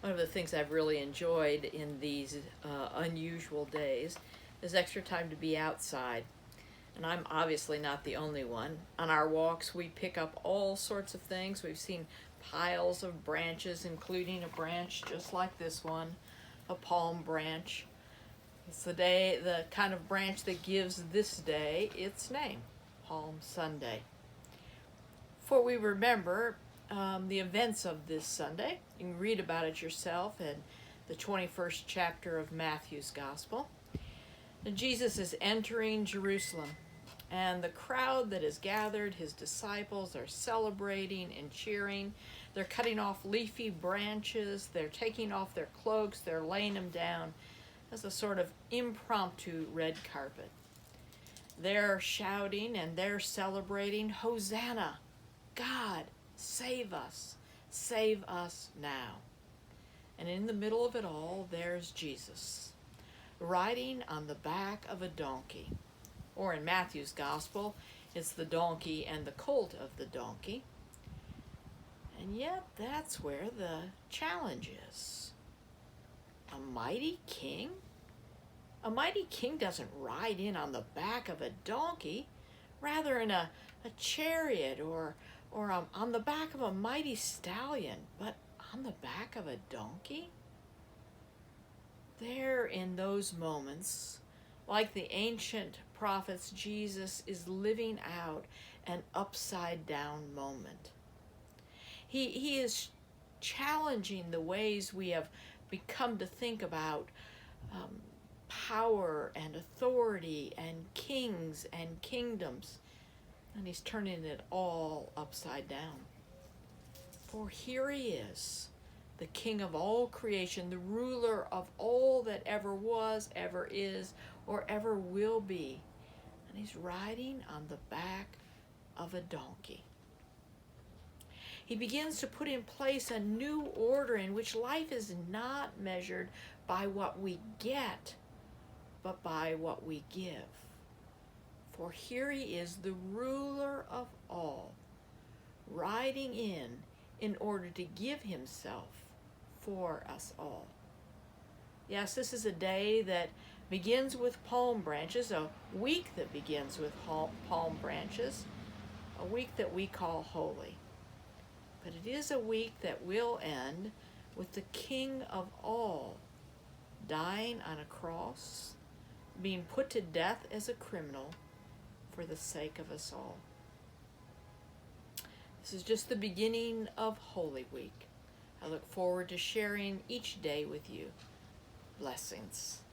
One of the things I've really enjoyed in these unusual days is extra time to be outside. And I'm obviously not the only one. On our walks, we pick up all sorts of things. We've seen piles of branches, including a branch just like this one, a palm branch. It's the kind of branch that gives this day its name, Palm Sunday. For we remember the events of this Sunday. You can read about it yourself in the 21st chapter of Matthew's Gospel. And Jesus is entering Jerusalem, and the crowd that is gathered, his disciples, are celebrating and cheering. They're cutting off leafy branches, they're taking off their cloaks, they're laying them down as a sort of impromptu red carpet. They're shouting and they're celebrating, Hosanna! God, save us now. And in the middle of it all, there's Jesus, riding on the back of a donkey. Or in Matthew's Gospel, it's the donkey and the colt of the donkey. And yet, that's where the challenge is. A mighty king? A mighty king doesn't ride in on the back of a donkey, rather in a chariot or on the back of a mighty stallion, but on the back of a donkey? There, in those moments, like the ancient prophets, Jesus is living out an upside down moment. He is challenging the ways we have become to think about power and authority and kings and kingdoms. And he's turning it all upside down. For here he is, the king of all creation, the ruler of all that ever was, ever is, or ever will be. And he's riding on the back of a donkey. He begins to put in place a new order in which life is not measured by what we get, but by what we give. For here he is, the ruler of all, riding in order to give himself for us all. Yes, this is a day that begins with palm branches, a week that begins with palm branches, a week that we call holy. But it is a week that will end with the King of all dying on a cross, being put to death as a criminal for the sake of us all. This is just the beginning of Holy Week. I look forward to sharing each day with you. Blessings.